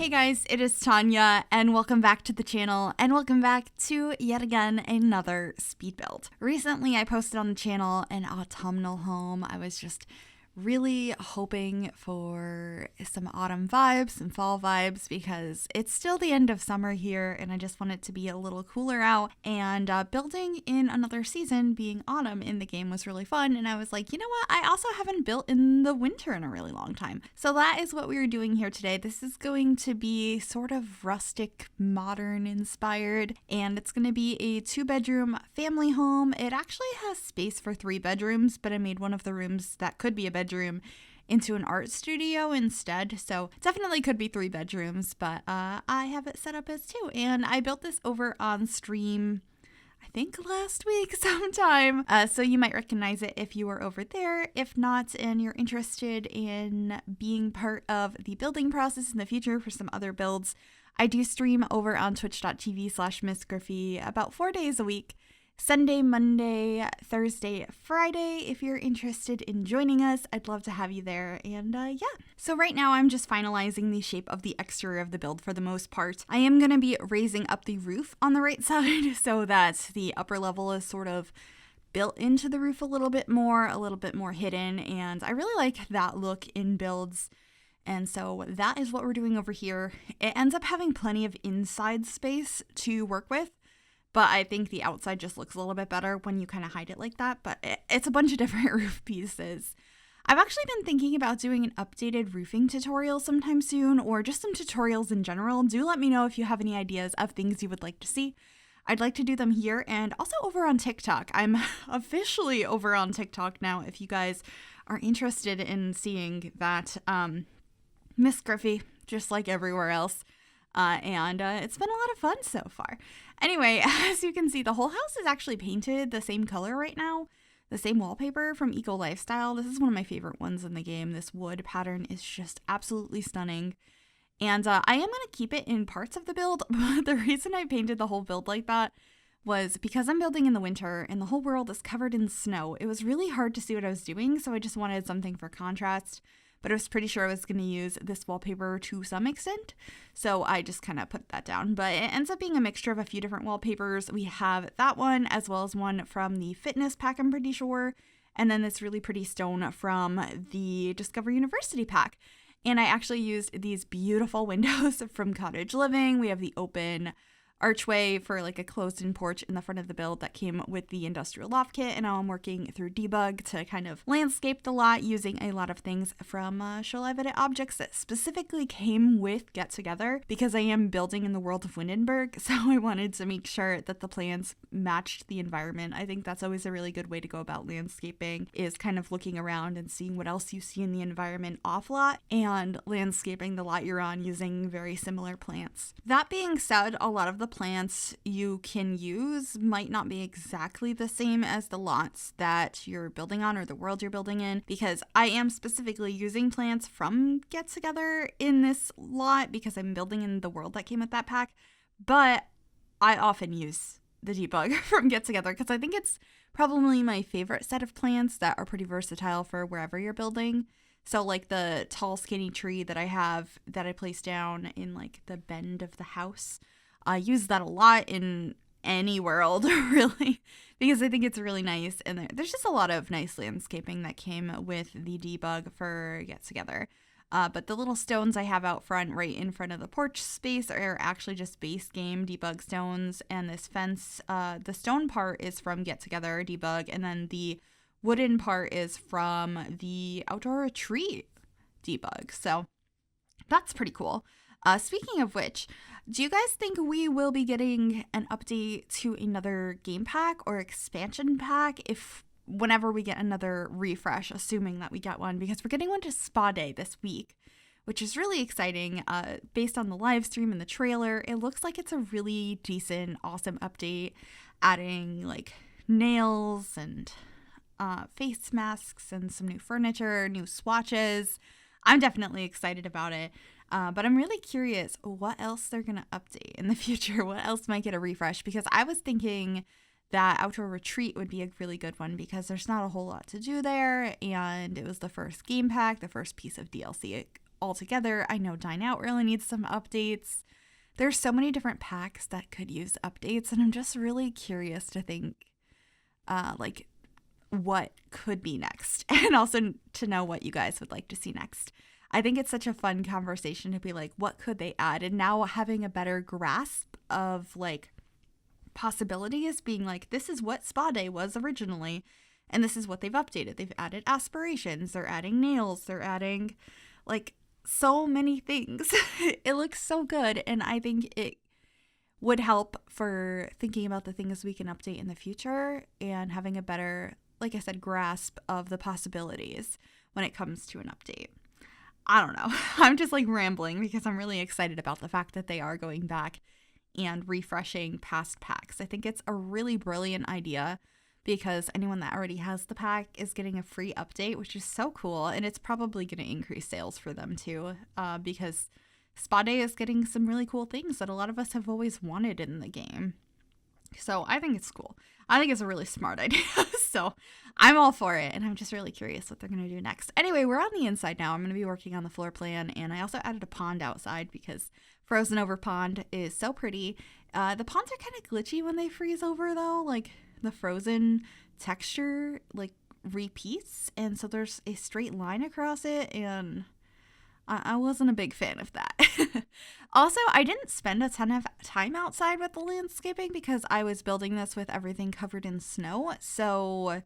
Hey guys, it is Tanya, and welcome back to the channel, and welcome back to, yet again, another speed build. Recently, I posted on the channel an autumnal home. I was just really hoping for some autumn vibes, some fall vibes, because it's still the end of summer here, and I just want it to be a little cooler out, and building in another season, being autumn in the game, was really fun, and I was like, you know what, I also haven't built in the winter in a really long time. So that is what we are doing here today. This is going to be sort of rustic, modern inspired, and it's going to be a 2-bedroom family home. It actually has space for 3 bedrooms, but I made one of the rooms that could be a bedroom into an art studio instead, so definitely could be 3 bedrooms, but I have it set up as 2, and I built this over on Stream, I think last week sometime, so you might recognize it if you were over there. If not, and you're interested in being part of the building process in the future for some other builds, I do stream over on twitch.tv/Miss Gryphi about 4 days a week. Sunday, Monday, Thursday, Friday. If you're interested in joining us, I'd love to have you there. And yeah. So right now I'm just finalizing the shape of the exterior of the build for the most part. I am going to be raising up the roof on the right side so that the upper level is sort of built into the roof a little bit more hidden. And I really like that look in builds. And so that is what we're doing over here. It ends up having plenty of inside space to work with, but I think the outside just looks a little bit better when you kind of hide it like that. But it's a bunch of different roof pieces. I've actually been thinking about doing an updated roofing tutorial sometime soon, or just some tutorials in general. Do let me know if you have any ideas of things you would like to see. I'd like to do them here and also over on TikTok. I'm officially over on TikTok now if you guys are interested in seeing that Miss Gryphi, just like everywhere else. And it's been a lot of fun so far. Anyway, as you can see, the whole house is actually painted the same color right now. The same wallpaper from Eco Lifestyle. This is one of my favorite ones in the game. This wood pattern is just absolutely stunning. And I am going to keep it in parts of the build, but the reason I painted the whole build like that was because I'm building in the winter and the whole world is covered in snow. It was really hard to see what I was doing, so I just wanted something for contrast. But I was pretty sure I was going to use this wallpaper to some extent, so I just kind of put that down. But it ends up being a mixture of a few different wallpapers. We have that one, as well as one from the fitness pack, I'm pretty sure, and then this really pretty stone from the Discover University pack. And I actually used these beautiful windows from Cottage Living. We have the open archway for like a closed-in porch in the front of the build that came with the industrial loft kit, and now I'm working through debug to kind of landscape the lot using a lot of things from Show Live Edit objects that specifically came with Get Together, because I am building in the world of Windenburg, so I wanted to make sure that the plans matched the environment. I think that's always a really good way to go about landscaping, is kind of looking around and seeing what else you see in the environment off lot and landscaping the lot you're on using very similar plants. That being said, a lot of the plants you can use might not be exactly the same as the lots that you're building on or the world you're building in, because I am specifically using plants from Get Together in this lot because I'm building in the world that came with that pack, but I often use the debug from Get Together because I think it's probably my favorite set of plants that are pretty versatile for wherever you're building. So like the tall skinny tree that I have that I placed down in like the bend of the house, I use that a lot in any world, really, because I think it's really nice. And there's just a lot of nice landscaping that came with the debug for Get Together. But the little stones I have out front, right in front of the porch space, are actually just base game debug stones. And this fence, the stone part is from Get Together debug, and then the wooden part is from the outdoor retreat debug. So that's pretty cool. Speaking of which, do you guys think we will be getting an update to another game pack or expansion pack whenever we get another refresh, assuming that we get one, because we're getting one to Spa Day this week, which is really exciting. Based on the live stream and the trailer, it looks like it's a really decent, awesome update, adding like nails and face masks and some new furniture, new swatches. I'm definitely excited about it. But I'm really curious what else they're going to update in the future. What else might get a refresh? Because I was thinking that Outdoor Retreat would be a really good one because there's not a whole lot to do there. And it was the first game pack, the first piece of DLC. altogether. I know Dine Out really needs some updates. There's so many different packs that could use updates, and I'm just really curious to think like what could be next, and also to know what you guys would like to see next. I think it's such a fun conversation to be like, what could they add? And now having a better grasp of like possibilities, being like, this is what Spa Day was originally, and this is what they've updated. They've added aspirations, they're adding nails, they're adding like so many things. It looks so good, and I think it would help for thinking about the things we can update in the future and having a better, like I said, grasp of the possibilities when it comes to an update. I don't know. I'm just like rambling because I'm really excited about the fact that they are going back and refreshing past packs. I think it's a really brilliant idea because anyone that already has the pack is getting a free update, which is so cool. And it's probably going to increase sales for them too, because Spa Day is getting some really cool things that a lot of us have always wanted in the game. So I think it's cool. I think it's a really smart idea. So I'm all for it. And I'm just really curious what they're going to do next. Anyway, we're on the inside now. I'm going to be working on the floor plan. And I also added a pond outside because Frozen Over Pond is so pretty. The ponds are kind of glitchy when they freeze over though. Like the frozen texture like repeats. And so there's a straight line across it. And I wasn't a big fan of that. Also, I didn't spend a ton of time outside with the landscaping because I was building this with everything covered in snow. So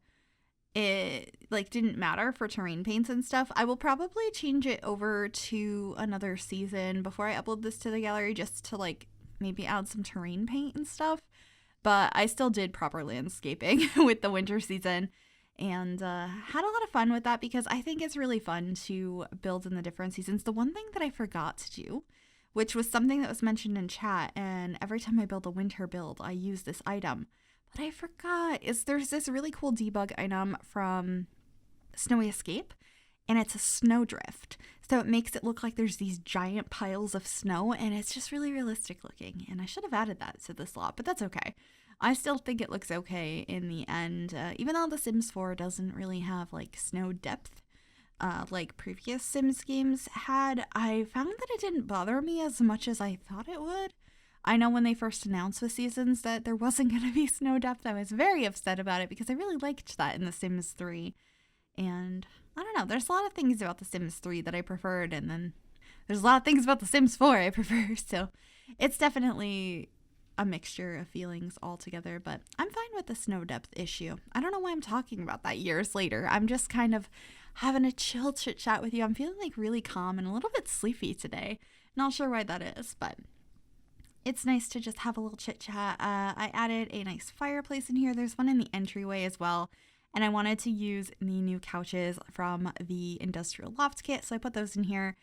it like didn't matter for terrain paints and stuff. I will probably change it over to another season before I upload this to the gallery just to like maybe add some terrain paint and stuff. But I still did proper landscaping with the winter season. And had a lot of fun with that because I think it's really fun to build in the different seasons. The one thing that I forgot to do, which was something that was mentioned in chat, and every time I build a winter build, I use this item. But I forgot, is there's this really cool debug item from Snowy Escape, and it's a snowdrift. So it makes it look like there's these giant piles of snow, and it's just really realistic looking. And I should have added that to this lot, but that's okay. I still think it looks okay in the end, even though The Sims 4 doesn't really have like snow depth like previous Sims games had. I found that it didn't bother me as much as I thought it would. I know when they first announced the seasons that there wasn't going to be snow depth, I was very upset about it because I really liked that in The Sims 3. And I don't know, there's a lot of things about The Sims 3 that I preferred, and then there's a lot of things about The Sims 4 I prefer, so it's definitely a mixture of feelings altogether, but I'm fine with the snow depth issue. I don't know why I'm talking about that years later. I'm just kind of having a chill chit chat with you. I'm feeling like really calm and a little bit sleepy today. Not sure why that is, but it's nice to just have a little chit chat. I added a nice fireplace in here. There's one in the entryway as well. And I wanted to use the new couches from the industrial loft kit, so I put those in here.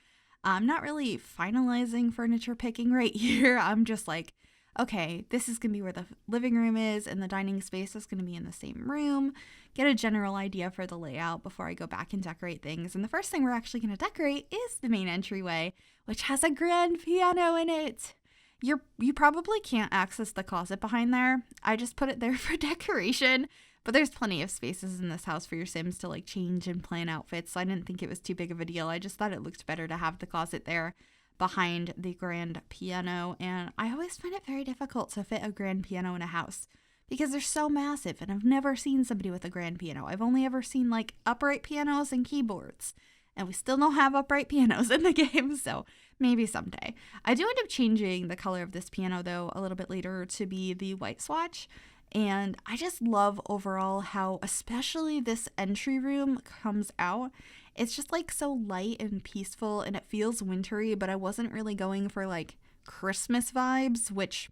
I'm not really finalizing furniture picking right here. I'm just like, okay, this is going to be where the living room is and the dining space is going to be in the same room. Get a general idea for the layout before I go back and decorate things. And the first thing we're actually going to decorate is the main entryway, which has a grand piano in it. You probably can't access the closet behind there. I just put it there for decoration. But there's plenty of spaces in this house for your Sims to like change and plan outfits. So I didn't think it was too big of a deal. I just thought it looked better to have the closet there behind the grand piano. And I always find it very difficult to fit a grand piano in a house because they're so massive, and I've never seen somebody with a grand piano. I've only ever seen like upright pianos and keyboards, and we still don't have upright pianos in the game, so maybe someday. I do end up changing the color of this piano though a little bit later to be the white swatch, and I just love overall how especially this entry room comes out. It's just like so light and peaceful, and it feels wintry, but I wasn't really going for like Christmas vibes, which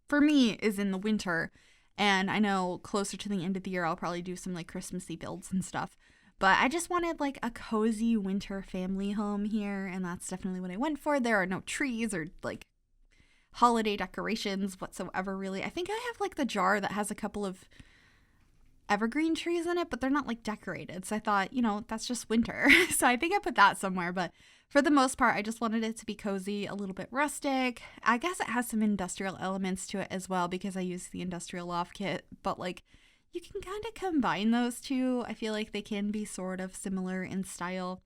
for me is in the winter. And I know closer to the end of the year, I'll probably do some like Christmassy builds and stuff. But I just wanted like a cozy winter family home here, and that's definitely what I went for. There are no trees or like holiday decorations whatsoever, really. I think I have like the jar that has a couple of evergreen trees in it, but they're not like decorated. So I thought, you know, that's just winter. So I think I put that somewhere, but for the most part, I just wanted it to be cozy, a little bit rustic. I guess it has some industrial elements to it as well because I used the industrial loft kit, but like you can kind of combine those two. I feel like they can be sort of similar in style.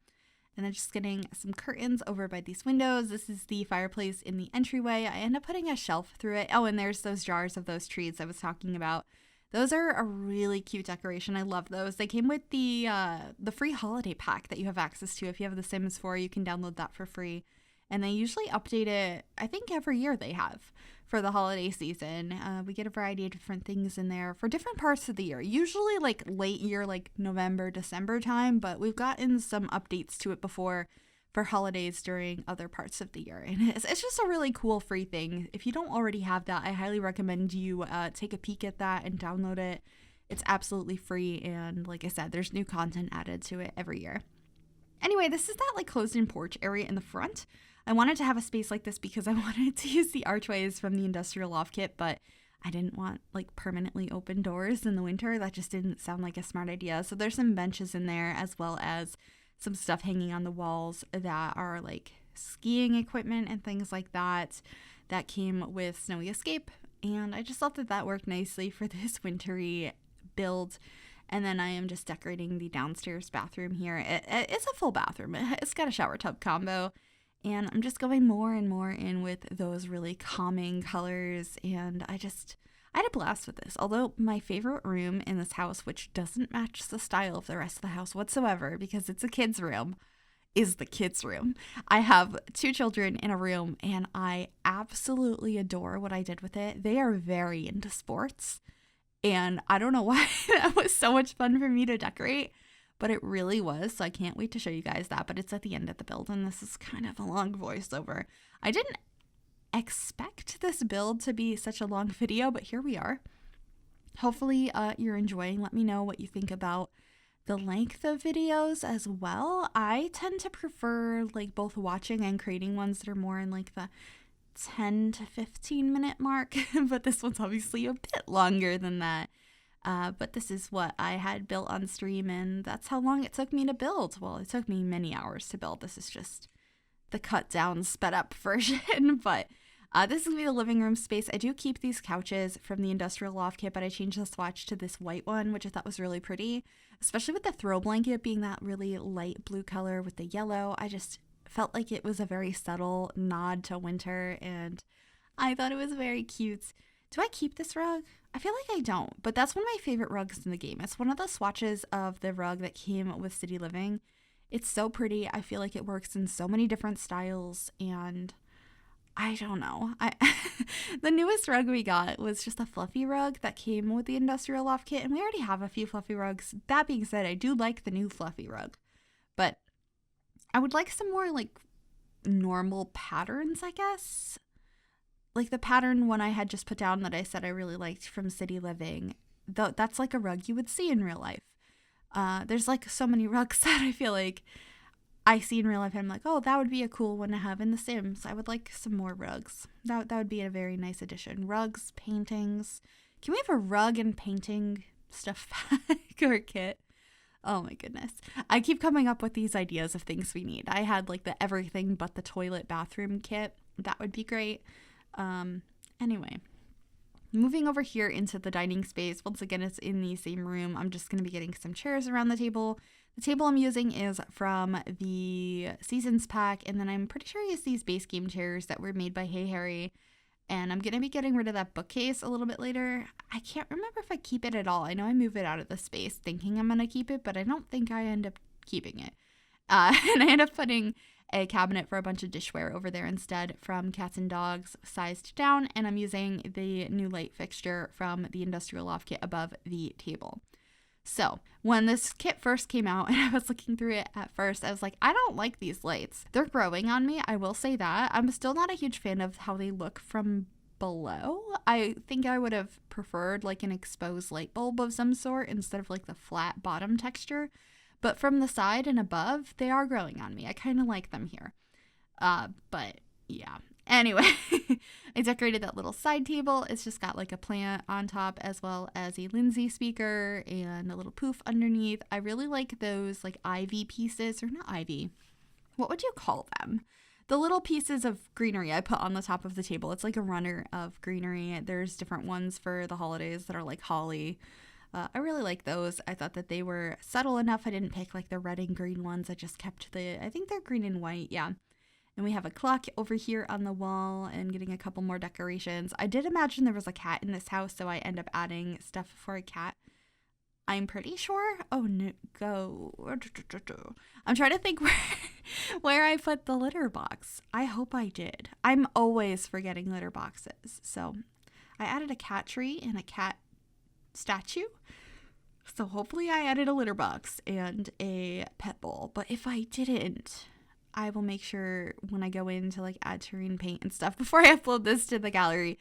And then just getting some curtains over by these windows. This is the fireplace in the entryway. I end up putting a shelf through it. Oh, and there's those jars of those trees I was talking about. Those are a really cute decoration. I love those. They came with the free holiday pack that you have access to. If you have The Sims 4, you can download that for free. And they usually update it, I think every year they have for the holiday season. We get a variety of different things in there for different parts of the year. Usually like late year, like November, December time, but we've gotten some updates to it before for holidays during other parts of the year. And it's just a really cool free thing. If you don't already have that, I highly recommend you take a peek at that and download it. It's absolutely free. And like I said, there's new content added to it every year. Anyway, this is that like closed-in porch area in the front. I wanted to have a space like this because I wanted to use the archways from the industrial loft kit, but I didn't want like permanently open doors in the winter. That just didn't sound like a smart idea. So there's some benches in there as well as some stuff hanging on the walls that are like skiing equipment and things like that that came with Snowy Escape. And I just thought that that worked nicely for this wintry build. And then I am just decorating the downstairs bathroom here. It's a full bathroom. It's got a shower tub combo. And I'm just going more and more in with those really calming colors. And I had a blast with this. Although my favorite room in this house, which doesn't match the style of the rest of the house whatsoever because it's a kid's room, is the kids' room. I have 2 children in a room and I absolutely adore what I did with it. They are very into sports. And I don't know why that was so much fun for me to decorate. But it really was, so I can't wait to show you guys that. But it's at the end of the build, and this is kind of a long voiceover. I didn't expect this build to be such a long video, but here we are. Hopefully you're enjoying. Let me know what you think about the length of videos as well. I tend to prefer like both watching and creating ones that are more in like the 10 to 15 minute mark, but this one's obviously a bit longer than that. But this is what I had built on stream, and that's how long it took me to build. Well, it took me many hours to build. This is just the cut down, sped up version, but this is going to be the living room space. I do keep these couches from the industrial loft kit, but I changed the swatch to this white one, which I thought was really pretty, especially with the throw blanket being that really light blue color with the yellow. I just felt like it was a very subtle nod to winter, and I thought it was very cute. Do I keep this rug? I feel like I don't, but that's one of my favorite rugs in the game. It's one of the swatches of the rug that came with City Living. It's so pretty. I feel like it works in so many different styles, and I don't know. The newest rug we got was just a fluffy rug that came with the industrial loft kit, and we already have a few fluffy rugs. That being said, I do like the new fluffy rug, but I would like some more like normal patterns, I guess. Like the pattern one I had just put down that I said I really liked from City Living, that's like a rug you would see in real life. There's like so many rugs that I feel like I see in real life and I'm like, oh, that would be a cool one to have in The Sims. I would like some more rugs. That would be a very nice addition. Rugs, paintings. Can we have a rug and painting stuff pack or kit? Oh my goodness. I keep coming up with these ideas of things we need. I had like the everything but the toilet bathroom kit. That would be great. Anyway, moving over here into the dining space. Once again, it's in the same room. I'm just going to be getting some chairs around the table. The table I'm using is from the Seasons pack, and then I'm pretty sure I use these base game chairs that were made by Hey Harry, and I'm going to be getting rid of that bookcase a little bit later. I can't remember if I keep it at all. I know I move it out of the space thinking I'm going to keep it, but I don't think I end up keeping it. And I end up putting a cabinet for a bunch of dishware over there instead from Cats and Dogs sized down, and I'm using the new light fixture from the industrial loft kit above the table. So when this kit first came out and I was looking through it at first, I was like, I don't like these lights. They're growing on me, I will say that. I'm still not a huge fan of how they look from below. I think I would have preferred like an exposed light bulb of some sort instead of like the flat bottom texture. But from the side and above, they are growing on me. I kind of like them here. But yeah. Anyway, I decorated that little side table. It's just got like a plant on top as well as a Lindsay speaker and a little poof underneath. I really like those like ivy pieces, or not ivy. What would you call them? The little pieces of greenery I put on the top of the table. It's like a runner of greenery. There's different ones for the holidays that are like holly. I really like those. I thought that they were subtle enough. I didn't pick like the red and green ones. I just kept I think they're green and white. Yeah. And we have a clock over here on the wall and getting a couple more decorations. I did imagine there was a cat in this house, so I end up adding stuff for a cat. I'm pretty sure. Oh, no, go. I'm trying to think where I put the litter box. I hope I did. I'm always forgetting litter boxes. So I added a cat tree and a cat statue. So hopefully I added a litter box and a pet bowl. But if I didn't, I will make sure when I go in to like add terrain paint and stuff before I upload this to the gallery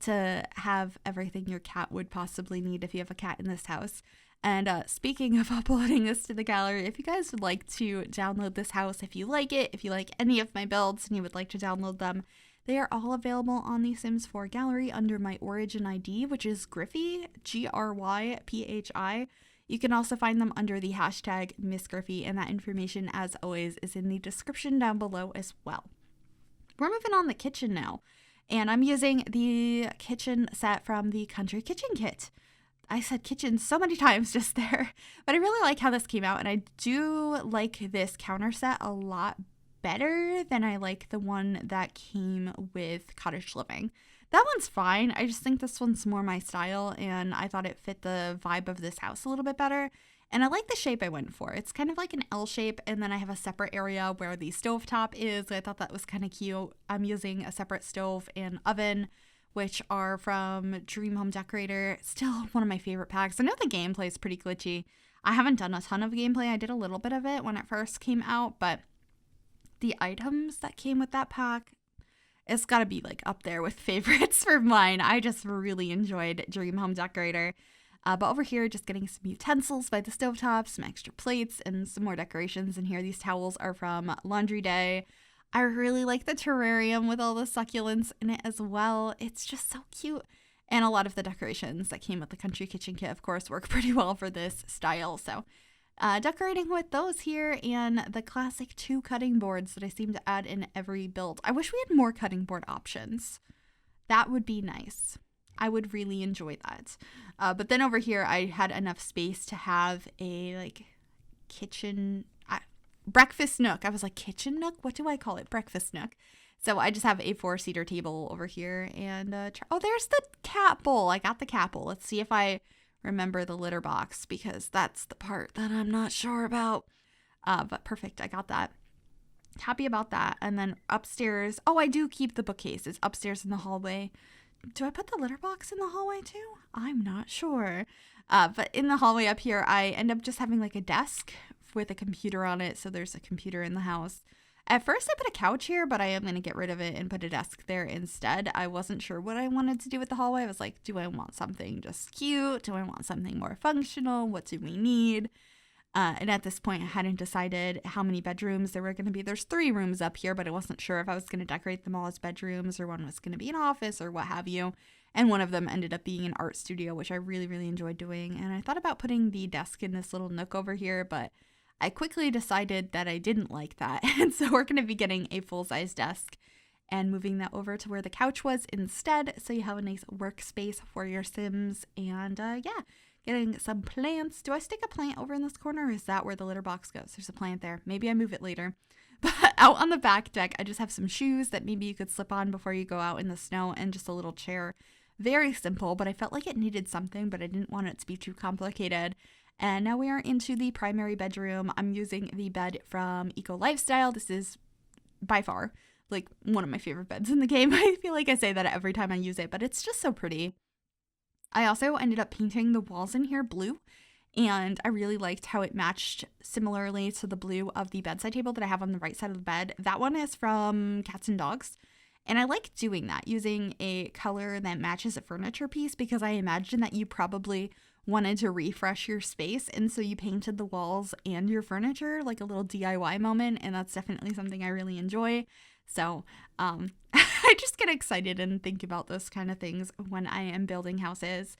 to have everything your cat would possibly need if you have a cat in this house. And speaking of uploading this to the gallery, if you guys would like to download this house, if you like it, if you like any of my builds and you would like to download them, they are all available on the Sims 4 gallery under my origin ID, which is Gryphi, Gryphi. You can also find them under the hashtag MissGryphi, and that information, as always, is in the description down below as well. We're moving on the kitchen now, and I'm using the kitchen set from the Country Kitchen Kit. I said kitchen so many times just there, but I really like how this came out, and I do like this counter set a lot better than I like the one that came with Cottage Living. That one's fine. I just think this one's more my style, and I thought it fit the vibe of this house a little bit better. And I like the shape I went for. It's kind of like an L shape, and then I have a separate area where the stovetop is. I thought that was kind of cute. I'm using a separate stove and oven, which are from Dream Home Decorator. Still one of my favorite packs. I know the gameplay is pretty glitchy. I haven't done a ton of gameplay. I did a little bit of it when it first came out, but the items that came with that pack, it's got to be like up there with favorites for mine. I just really enjoyed Dream Home Decorator. But over here, just getting some utensils by the stovetop, some extra plates, and some more decorations in here. These towels are from Laundry Day. I really like the terrarium with all the succulents in it as well. It's just so cute. And a lot of the decorations that came with the Country Kitchen Kit, of course, work pretty well for this style. So decorating with those here and the classic 2 cutting boards that I seem to add in every build. I wish we had more cutting board options. That would be nice. I would really enjoy that. But then over here, I had enough space to have a like kitchen breakfast nook. I was like, kitchen nook? What do I call it? Breakfast nook. So I just have a 4-seater table over here. And oh, there's the cat bowl. I got the cat bowl. Let's see if I remember the litter box, because that's the part that I'm not sure about. But perfect. I got that. Happy about that. And then upstairs. Oh, I do keep the bookcases upstairs in the hallway. Do I put the litter box in the hallway too? I'm not sure. But in the hallway up here, I end up just having like a desk with a computer on it. So there's a computer in the house. At first I put a couch here, but I am going to get rid of it and put a desk there instead. I wasn't sure what I wanted to do with the hallway. I was like, do I want something just cute? Do I want something more functional? What do we need? And at this point, I hadn't decided how many bedrooms there were going to be. There's 3 rooms up here, but I wasn't sure if I was going to decorate them all as bedrooms or one was going to be an office or what have you. And one of them ended up being an art studio, which I really, really enjoyed doing. And I thought about putting the desk in this little nook over here, but I quickly decided that I didn't like that. And so we're going to be getting a full-size desk and moving that over to where the couch was instead. So you have a nice workspace for your Sims. And yeah, getting some plants. Do I stick a plant over in this corner, or is that where the litter box goes? There's a plant there. Maybe I move it later. But out on the back deck, I just have some shoes that maybe you could slip on before you go out in the snow, and just a little chair. Very simple, but I felt like it needed something, but I didn't want it to be too complicated. And now we are into the primary bedroom. I'm using the bed from Eco Lifestyle. This is by far like one of my favorite beds in the game. I feel like I say that every time I use it, but it's just so pretty. I also ended up painting the walls in here blue, and I really liked how it matched similarly to the blue of the bedside table that I have on the right side of the bed. That one is from Cats and Dogs. And I like doing that, using a color that matches a furniture piece, because I imagine that you probably wanted to refresh your space, and so you painted the walls and your furniture, like a little DIY moment, and that's definitely something I really enjoy. So I just get excited and think about those kind of things when I am building houses.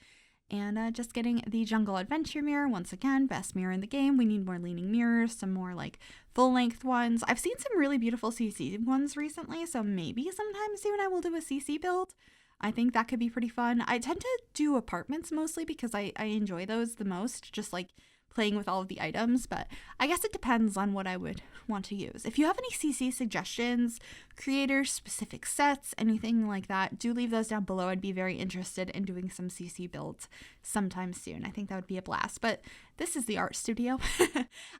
And just getting the Jungle Adventure mirror, once again, best mirror in the game. We need more leaning mirrors, some more like full-length ones. I've seen some really beautiful CC ones recently, so maybe sometime soon I will do a CC build. I think that could be pretty fun. I tend to do apartments mostly because I enjoy those the most, just like playing with all of the items, but I guess it depends on what I would want to use. If you have any CC suggestions, creators, specific sets, anything like that, do leave those down below. I'd be very interested in doing some CC builds sometime soon. I think that would be a blast, but this is the art studio.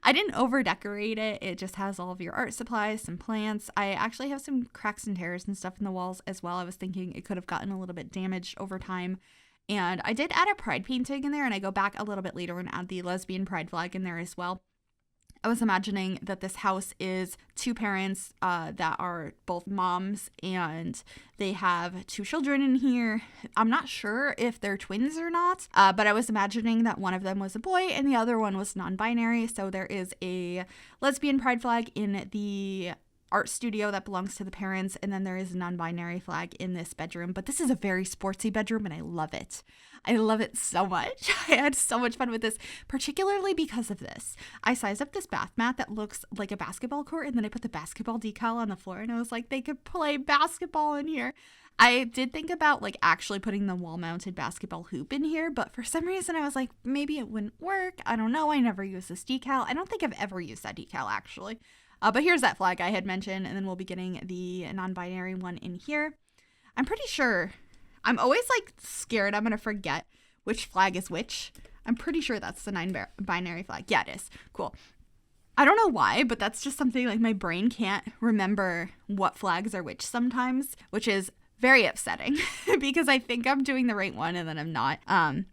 I didn't over decorate it. It just has all of your art supplies, some plants. I actually have some cracks and tears and stuff in the walls as well. I was thinking it could have gotten a little bit damaged over time. And I did add a pride painting in there, and I go back a little bit later and add the lesbian pride flag in there as well. I was imagining that this house is two parents that are both moms, and they have two children in here. I'm not sure if they're twins or not, but I was imagining that one of them was a boy and the other one was non-binary. So there is a lesbian pride flag in the art studio that belongs to the parents, and then there is a non-binary flag in this bedroom. But this is a very sportsy bedroom, and I love it. I love it so much. I had so much fun with this, particularly because of this. I sized up this bath mat that looks like a basketball court, and then I put the basketball decal on the floor, and I was like, they could play basketball in here. I did think about like actually putting the wall-mounted basketball hoop in here, but for some reason I was like, maybe it wouldn't work. I don't know. I never used this decal. I don't think I've ever used that decal, actually. But here's that flag I had mentioned, and then we'll be getting the non-binary one in here. I'm pretty sure, I'm always like scared I'm going to forget which flag is which. I'm pretty sure that's the non-binary flag. Yeah, it is. Cool. I don't know why, but that's just something like my brain can't remember what flags are which sometimes, which is very upsetting because I think I'm doing the right one and then I'm not. I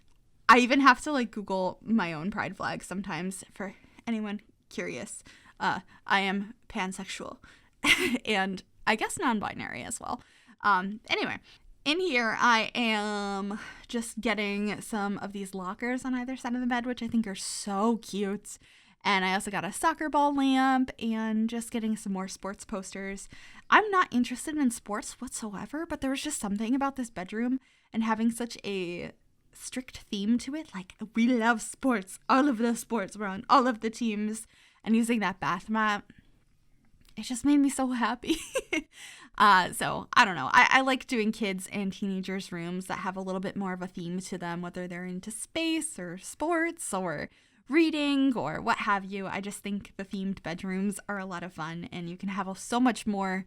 even have to like Google my own pride flag sometimes for anyone curious. I am pansexual and I guess non-binary as well. Anyway, in here I am just getting some of these lockers on either side of the bed, which I think are so cute. And I also got a soccer ball lamp and just getting some more sports posters. I'm not interested in sports whatsoever, but there was just something about this bedroom and having such a strict theme to it. Like, we love sports, all of the sports, we're on all of the teams. And using that bath mat, it just made me so happy. So I don't know. I like doing kids and teenagers rooms that have a little bit more of a theme to them, whether they're into space or sports or reading or what have you. I just think the themed bedrooms are a lot of fun, and you can have so much more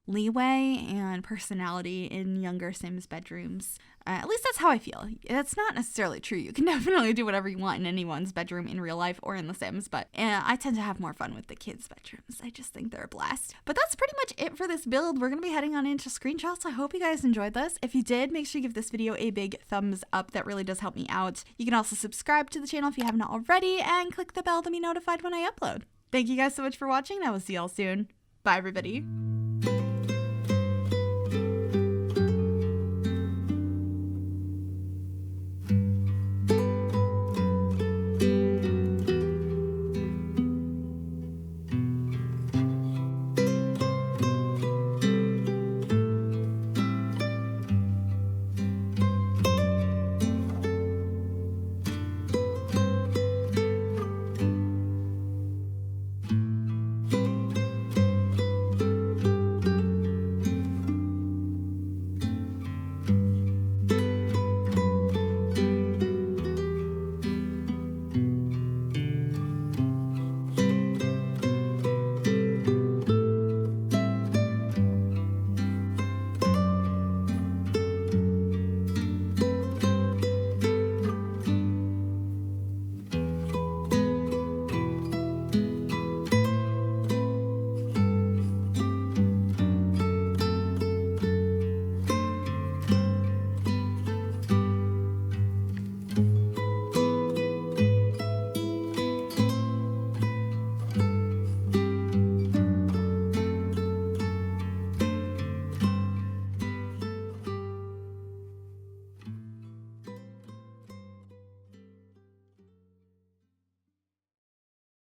leeway and personality in younger Sims bedrooms. At least that's how I feel. That's not necessarily true. You can definitely do whatever you want in anyone's bedroom in real life or in The Sims, but I tend to have more fun with the kids' bedrooms. I just think they're a blast. But that's pretty much it for this build. We're going to be heading on into screenshots. I hope you guys enjoyed this. If you did, make sure you give this video a big thumbs up. That really does help me out. You can also subscribe to the channel if you haven't already, and click the bell to be notified when I upload. Thank you guys so much for watching, and I will see y'all soon. Bye, everybody.